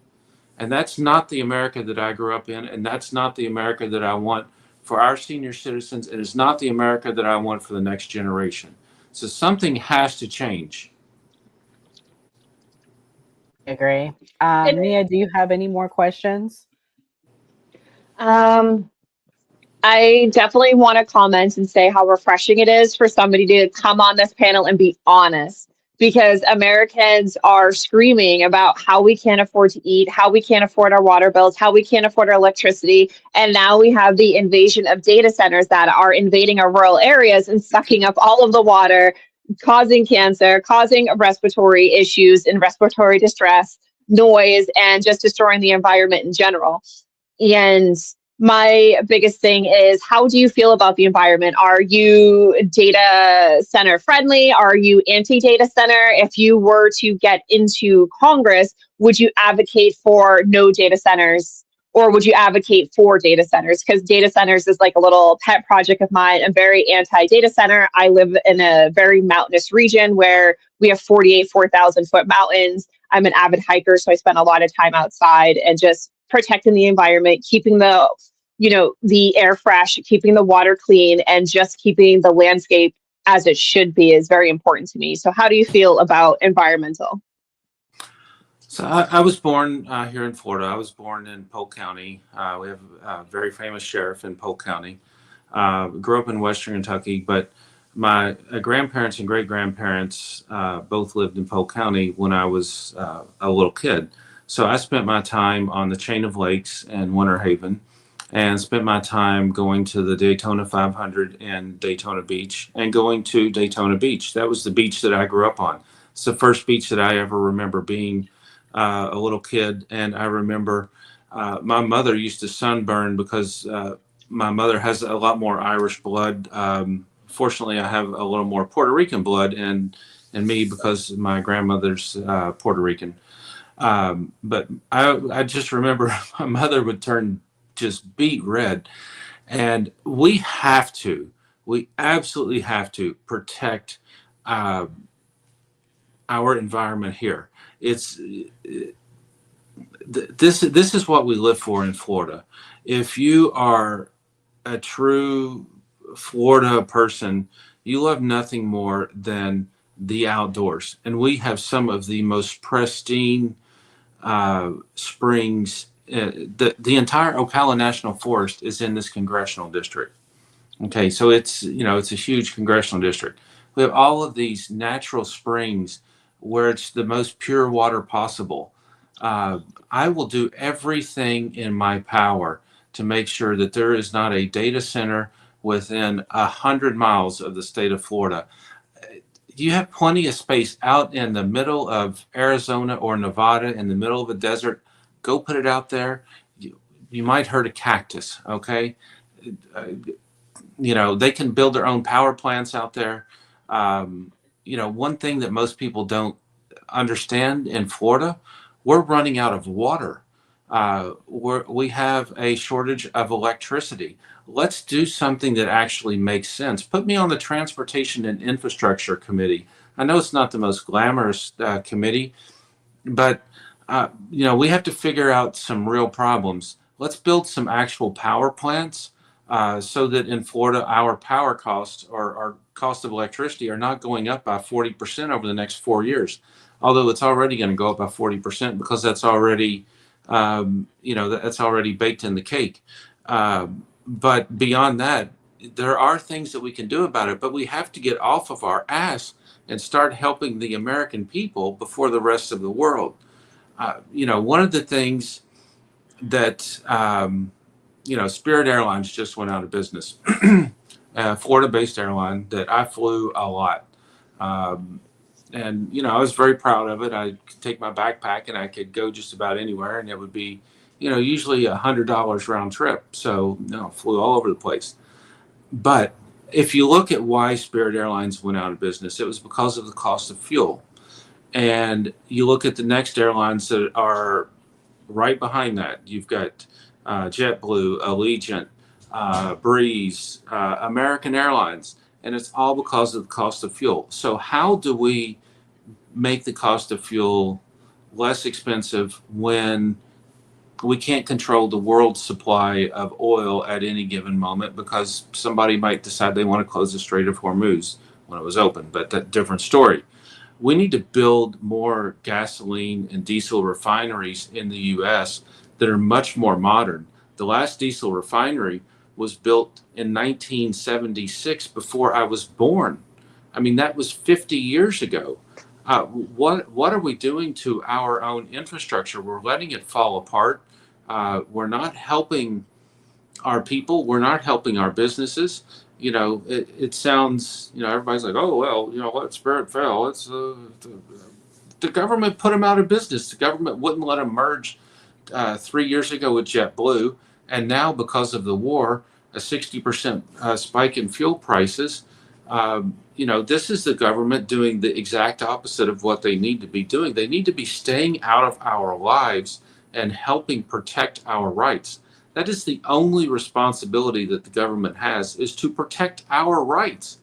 And that's not the America that I grew up in, and that's not the America that I want for our senior citizens, and it's not the America that I want for the next generation. So something has to change. I agree. Nia, do you have any more questions? I definitely want to comment and say how refreshing it is for somebody to come on this panel and be honest, because Americans are screaming about how we can't afford to eat, how we can't afford our water bills, how we can't afford our electricity. And now we have the invasion of data centers that are invading our rural areas and sucking up all of the water, causing cancer, causing respiratory issues and respiratory distress, noise, and just destroying the environment in general. And my biggest thing is, how do you feel about the environment? Are you data center friendly? Are you anti-data center? If you were to get into Congress, would you advocate for no data centers, or would you advocate for data centers? Because data centers is like a little pet project of mine. I'm very anti-data center. I live in a very mountainous region where we have 4,000 foot mountains. I'm an avid hiker, so I spend a lot of time outside and just protecting the environment, keeping the air fresh, keeping the water clean, and just keeping the landscape as it should be is very important to me. So how do you feel about environmental? So I was born here in Florida. I was born in Polk County. We have a very famous sheriff in Polk County. Grew up in Western Kentucky, but my grandparents and great-grandparents both lived in Polk County when I was a little kid. So I spent my time on the chain of lakes in Winter Haven and spent my time going to the Daytona 500 and Daytona Beach and going to Daytona Beach. That was the beach that I grew up on. It's the first beach that I ever remember being a little kid. And I remember my mother used to sunburn because my mother has a lot more Irish blood. Fortunately, I have a little more Puerto Rican blood in me because my grandmother's Puerto Rican. But I just remember my mother would turn just beet red. And we absolutely have to protect our environment here. This is what we live for in Florida. If you are a true Florida person, you love nothing more than the outdoors. And we have some of the most pristine springs. The entire Ocala National Forest is in this congressional district. Okay, so it's a huge congressional district. We have all of these natural springs where it's the most pure water possible. I will do everything in my power to make sure that there is not a data center within 100 miles of the state of Florida. You have plenty of space out in the middle of Arizona or Nevada, in the middle of a desert. Go put it out there. You might hurt a cactus, okay? They can build their own power plants out there. One thing that most people don't understand in Florida, we're running out of water. We have a shortage of electricity. Let's do something that actually makes sense. Put me on the Transportation and Infrastructure Committee. I know it's not the most glamorous committee, but we have to figure out some real problems. Let's build some actual power plants so that in Florida, our power costs or our cost of electricity are not going up by 40% over the next 4 years. Although it's already going to go up by 40% because that's already, that's already baked in the cake. But beyond that, there are things that we can do about it, but we have to get off of our ass and start helping the American people before the rest of the world. One of the things that, Spirit Airlines just went out of business, Florida-based airline that I flew a lot. And I was very proud of it. I could take my backpack and I could go just about anywhere, and it would be, usually $100 round trip. So, flew all over the place. But if you look at why Spirit Airlines went out of business, it was because of the cost of fuel. And you look at the next airlines that are right behind that. You've got JetBlue, Allegiant, Breeze, American Airlines, and it's all because of the cost of fuel. So how do we make the cost of fuel less expensive when we can't control the world's supply of oil at any given moment because somebody might decide they want to close the Strait of Hormuz when it was open, but that's a different story. We need to build more gasoline and diesel refineries in the U.S. that are much more modern. The last diesel refinery was built in 1976 before I was born. I mean, that was 50 years ago. What are we doing to our own infrastructure? We're letting it fall apart. We're not helping our people. We're not helping our businesses. It sounds, everybody's like, oh, well, what, Spirit fell. It's the government put them out of business. The government wouldn't let them merge 3 years ago with JetBlue. And now because of the war, a 60% spike in fuel prices. This is the government doing the exact opposite of what they need to be doing. They need to be staying out of our lives and helping protect our rights. That is the only responsibility that the government has, is to protect our rights.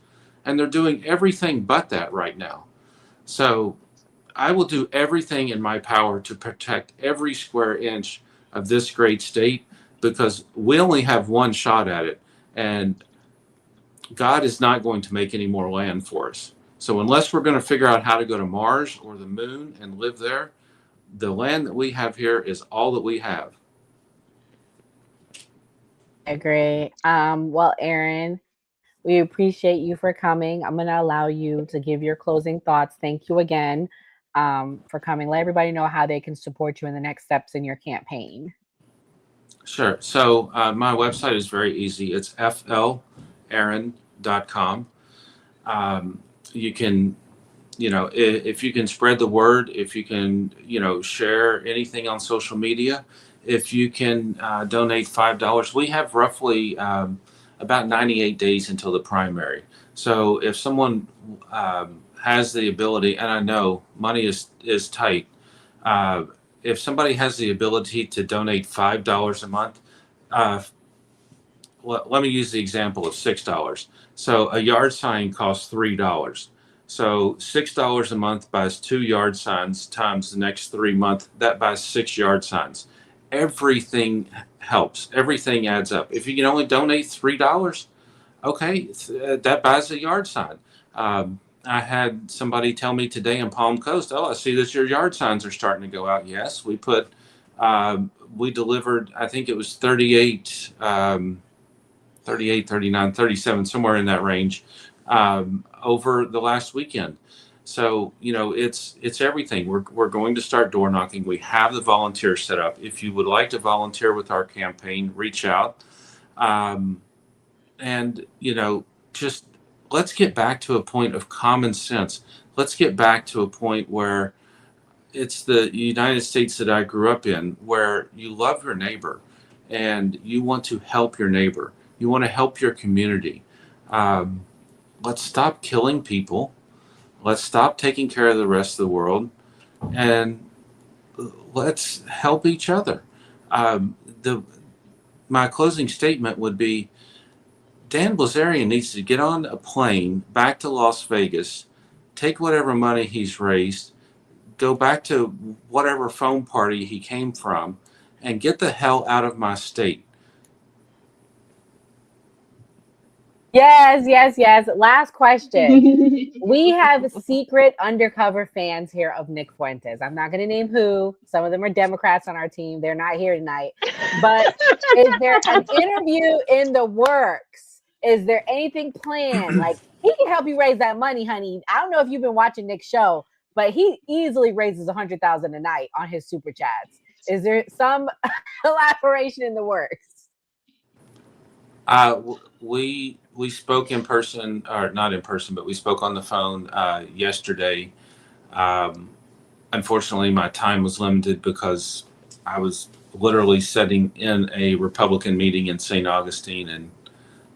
And they're doing everything but that right now. So I will do everything in my power to protect every square inch of this great state because we only have one shot at it. And God is not going to make any more land for us. So unless we're going to figure out how to go to Mars or the moon and live there, the land that we have here is all that we have. I agree. Well, Aaron, we appreciate you for coming. I'm going to allow you to give your closing thoughts. Thank you again for coming. Let everybody know how they can support you in the next steps in your campaign. Sure. So my website is very easy. It's flaaron.com. You can, if you can spread the word, if you can, share anything on social media, if you can donate $5, we have roughly about 98 days until the primary. So if someone has the ability, and I know money is tight, if somebody has the ability to donate $5 a month, let me use the example of $6. So a yard sign costs $3. So $6 a month buys 2 yard signs times the next 3 months, that buys 6 yard signs. Everything helps. Everything adds up. If you can only donate $3, okay, that buys a yard sign. I had somebody tell me today in Palm Coast, oh, I see that your yard signs are starting to go out. Yes, we delivered, I think it was 38, 39, 37, somewhere in that range over the last weekend. So, it's everything. We're going to start door knocking. We have the volunteers set up. If you would like to volunteer with our campaign, reach out. Just let's get back to a point of common sense. Let's get back to a point where it's the United States that I grew up in, where you love your neighbor and you want to help your neighbor. You want to help your community. let's stop killing people. Let's stop taking care of the rest of the world, and let's help each other. My closing statement would be, Dan Bilzerian needs to get on a plane back to Las Vegas, take whatever money he's raised, go back to whatever phone party he came from, and get the hell out of my state. Yes, yes, yes. Last question. We have secret undercover fans here of Nick Fuentes. I'm not going to name who. Some of them are Democrats on our team. They're not here tonight. But is there an interview in the works? Is there anything planned? Like, he can help you raise that money, honey. I don't know if you've been watching Nick's show, but he easily raises $100,000 a night on his super chats. Is there some collaboration in the works? We spoke in person, or not in person, but we spoke on the phone yesterday. Unfortunately, my time was limited because I was literally sitting in a Republican meeting in St. Augustine,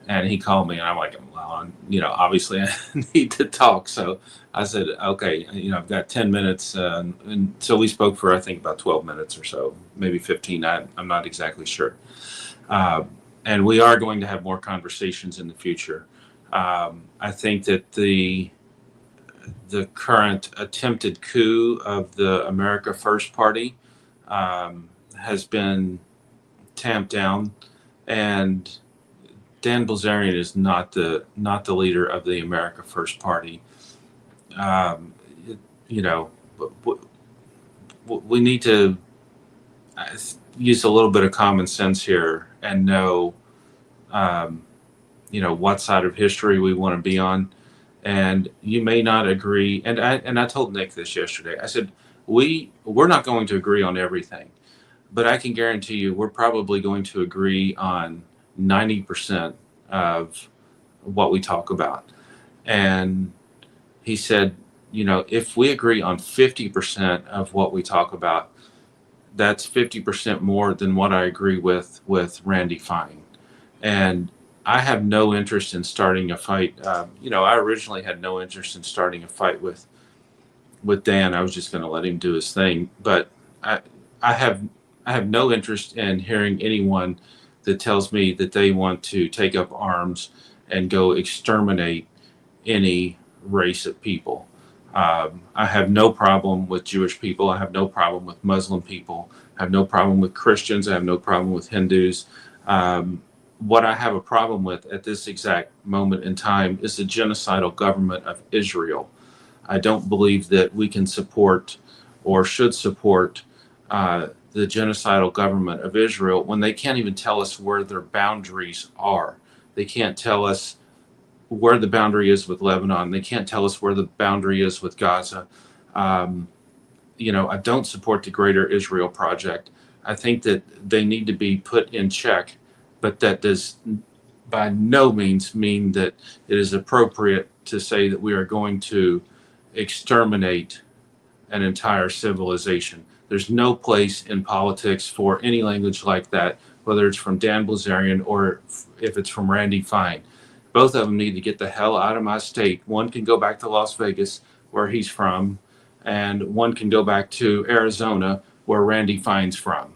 and he called me, and I'm like, well, obviously I need to talk. So I said, okay, I've got 10 minutes. And so we spoke for, I think, about 12 minutes or so, maybe 15. I'm not exactly sure. And we are going to have more conversations in the future. I think that the current attempted coup of the America First Party has been tamped down, and Dan Bilzerian is not the leader of the America First Party. We need to use a little bit of common sense here and know, what side of history we want to be on. And you may not agree. And I told Nick this yesterday. I said, we're not going to agree on everything, but I can guarantee you we're probably going to agree on 90% of what we talk about. And he said, if we agree on 50% of what we talk about, that's 50% more than what I agree with Randy Fine. And I have no interest in starting a fight. I originally had no interest in starting a fight with Dan. I was just going to let him do his thing. But I have no interest in hearing anyone that tells me that they want to take up arms and go exterminate any race of people. I have no problem with Jewish people. I have no problem with Muslim people. I have no problem with Christians. I have no problem with Hindus. What I have a problem with at this exact moment in time is the genocidal government of Israel. I don't believe that we can support or should support the genocidal government of Israel when they can't even tell us where their boundaries are. They can't tell us where the boundary is with Lebanon. They can't tell us where the boundary is with Gaza. I don't support the Greater Israel Project. I think that they need to be put in check, but that does by no means mean that it is appropriate to say that we are going to exterminate an entire civilization. There's no place in politics for any language like that, whether it's from Dan Bilzerian or if it's from Randy Fine. Both of them need to get the hell out of my state. One can go back to Las Vegas, where he's from, and one can go back to Arizona, where Randy Fine's from.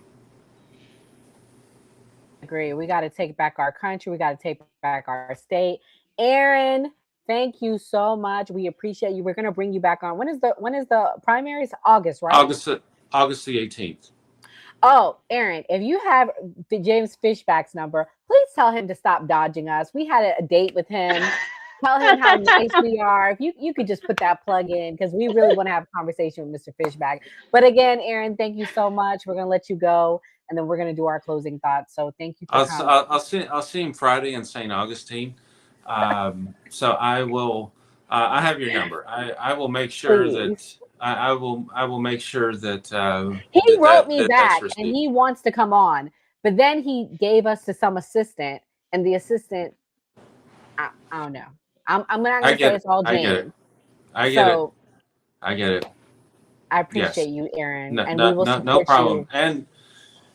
Agree. We got to take back our country. We got to take back our state. Aaron, thank you so much. We appreciate you. We're going to bring you back on. When is the primaries? August, right? August the 18th. Oh, Aaron, if you have the James Fishback's number, please tell him to stop dodging us. We had a date with him. Tell him how nice we are. If you could just put that plug in, because we really want to have a conversation with Mr. Fishback. But again, Aaron, thank you so much. We're going to let you go, and then we're going to do our closing thoughts. So thank you for coming. I'll see him Friday in St. Augustine. So I will. I have your number. I will make sure Please. that I will make sure that he wrote me back, and he wants to come on, but then he gave us to some assistant, and the assistant, I don't know. I'm not gonna say it's all James. I get it. I get it. I appreciate you, Aaron, we will support no problem. you.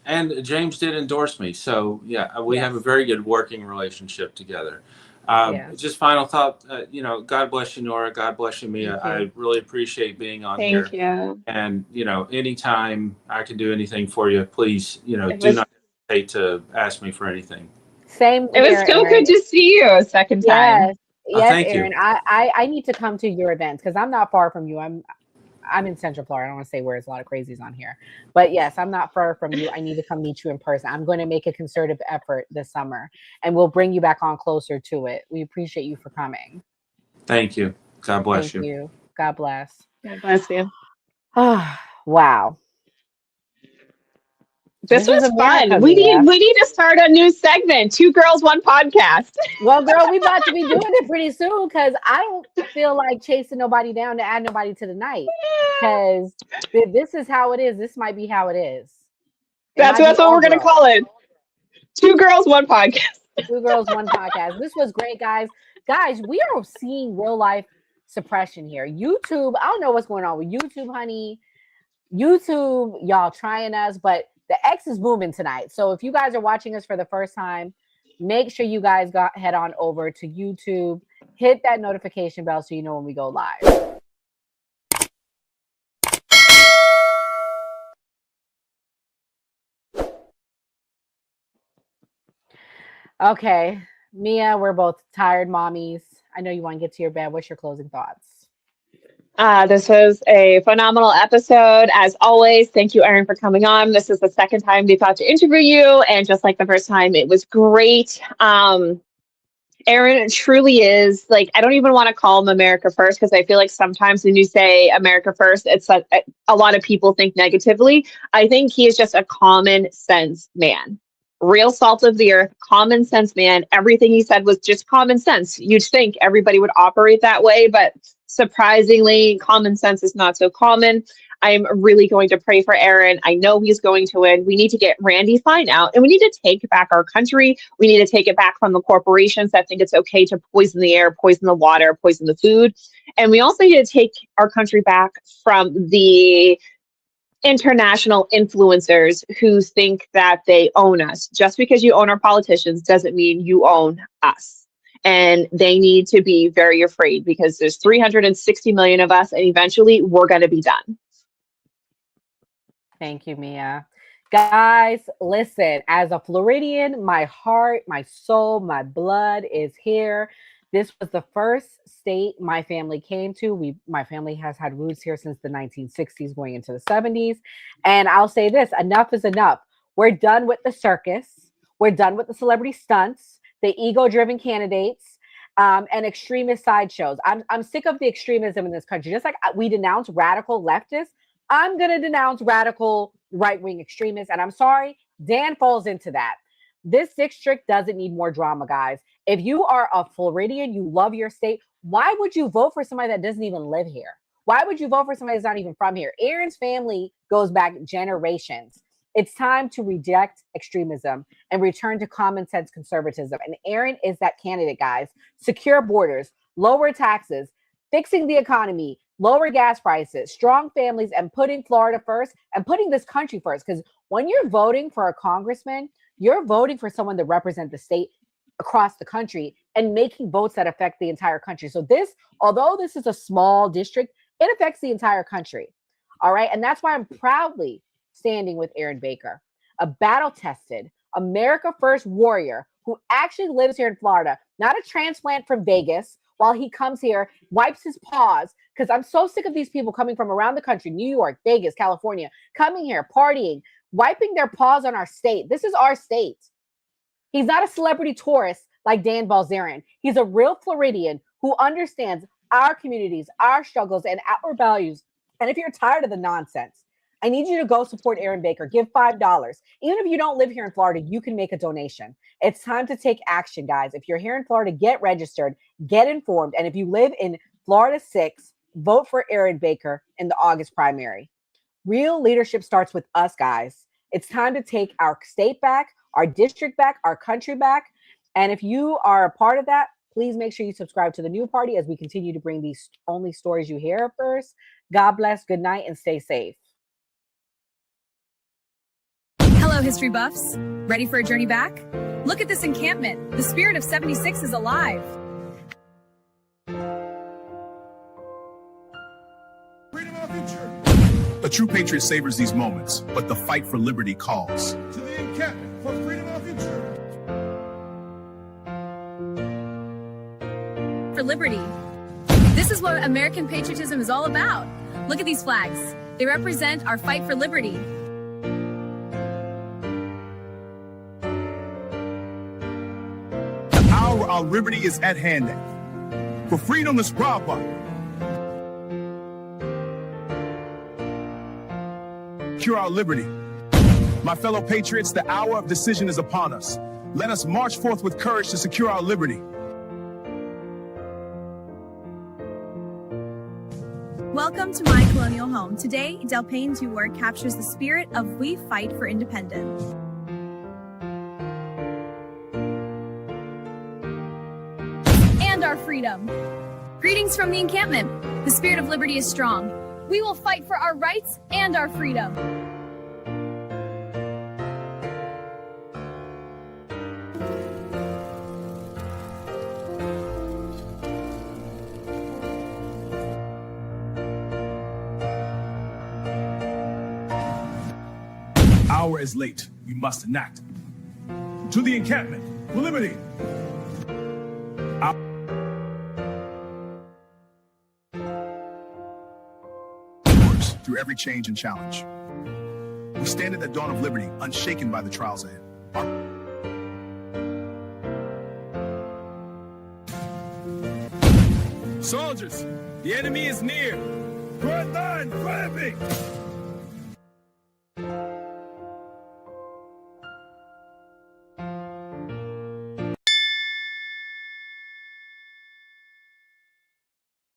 And James did endorse me, so yeah, we have a very good working relationship together. Just final thought, God bless you, Nora. God bless you, Mia. Thank you. I really appreciate being on here. Thank you. And, anytime I can do anything for you, please, It do was not hesitate to ask me for anything. Same it was here, so Aaron. good to see you a second time. Yes, yes, thank you. Aaron. I need to come to your events because I'm not far from you. I'm in Central Florida. I don't want to say where there's a lot of crazies on here, but yes, I'm not far from you. I need to come meet you in person. I'm going to make a concerted effort this summer, and we'll bring you back on closer to it. We appreciate you for coming. Thank you. God bless Thank you. God bless. God bless you. Wow. This was America, fun. We Mia. need to start a new segment. 2 girls, 1 podcast. Well, girl, we about to be doing it pretty soon because I don't feel like chasing nobody down to add nobody to the night. Because this is how it is. This might be how it is. That's what we're going to call it. 2 girls, 1 podcast. 2 girls, 1 podcast. This was great, guys. Guys, we are seeing real life suppression here. YouTube, I don't know what's going on with YouTube, honey. YouTube, y'all trying us, but the X is booming tonight. So if you guys are watching us for the first time, make sure you guys head on over to YouTube, hit that notification bell so you know when we go live. Okay, Mia, we're both tired mommies. I know you want to get to your bed. What's your closing thoughts? This was a phenomenal episode. As always, thank you, Aaron, for coming on. This is the second time we got to interview you, and just like the first time, it was great. Aaron truly is, like, I don't even want to call him America First, because I feel like sometimes when you say America First, it's a lot of people think negatively. I think he is just a common sense man. Real salt of the earth, common sense man. Everything he said was just common sense. You'd think everybody would operate that way, but surprisingly, common sense is not so common. I'm really going to pray for Aaron. I know he's going to win. We need to get Randy Fine out, and we need to take back our country. We need to take it back from the corporations that think it's okay to poison the air, poison the water, poison the food. And we also need to take our country back from the international influencers who think that they own us. Just because you own our politicians doesn't mean you own us. And they need to be very afraid, because there's 360 million of us, and eventually we're going to be done. Thank you, Mia. Guys, listen, as a Floridian, my heart, my soul, my blood is here. This was the first state my family came to. My family has had roots here since the 1960s, going into the 70s. And I'll say this, enough is enough. We're done with the circus. We're done with the celebrity stunts, the ego-driven candidates, and extremist sideshows. I'm sick of the extremism in this country. Just like we denounce radical leftists, I'm going to denounce radical right-wing extremists. And I'm sorry, Dan falls into that. This district doesn't need more drama, guys. If you are a Floridian, you love your state, why would you vote for somebody that doesn't even live here? Why would you vote for somebody that's not even from here? Aaron's family goes back generations. It's time to reject extremism and return to common sense conservatism. And Aaron is that candidate, guys. Secure borders, lower taxes, fixing the economy, lower gas prices, strong families, and putting Florida first and putting this country first. Because when you're voting for a congressman, you're voting for someone to represent the state across the country and making votes that affect the entire country. So this, although this is a small district, it affects the entire country. All right. And that's why I'm proudly standing with Aaron Baker, a battle-tested America First warrior who actually lives here in Florida, not a transplant from Vegas. While he comes here, wipes his paws, because I'm so sick of these people coming from around the country, New York, Vegas, California, coming here, partying, wiping their paws on our state. This is our state. He's not a celebrity tourist like Dan Bilzerian. He's a real Floridian who understands our communities, our struggles, and our values. And if you're tired of the nonsense, I need you to go support Aaron Baker. Give $5. Even if you don't live here in Florida, you can make a donation. It's time to take action, guys. If you're here in Florida, get registered, get informed. And if you live in Florida 6, vote for Aaron Baker in the August primary. Real leadership starts with us, guys. It's time to take our state back, our district back, our country back. And if you are a part of that, please make sure you subscribe to the new party as we continue to bring these only stories you hear first. God bless, good night, and stay safe. Hello, history buffs. Ready for a journey back? Look at this encampment. The spirit of 76 is alive. A true patriot savors these moments, but the fight for liberty calls. To the encampment for freedom of our future. For liberty. This is what American patriotism is all about. Look at these flags. They represent our fight for liberty. The hour our liberty is at hand. For freedom is proper. Secure our liberty. My fellow patriots, the hour of decision is upon us. Let us march forth with courage to secure our liberty. Welcome to my colonial home. Today, Del Payne's work captures the spirit of We Fight for Independence. And our freedom. Greetings from the encampment. The spirit of liberty is strong. We will fight for our rights and our freedom. Hour is late. We must enact. To the encampment for liberty. Through every change and challenge. We stand at the dawn of liberty, unshaken by the trials ahead. Soldiers, the enemy is near. Front line, fire me!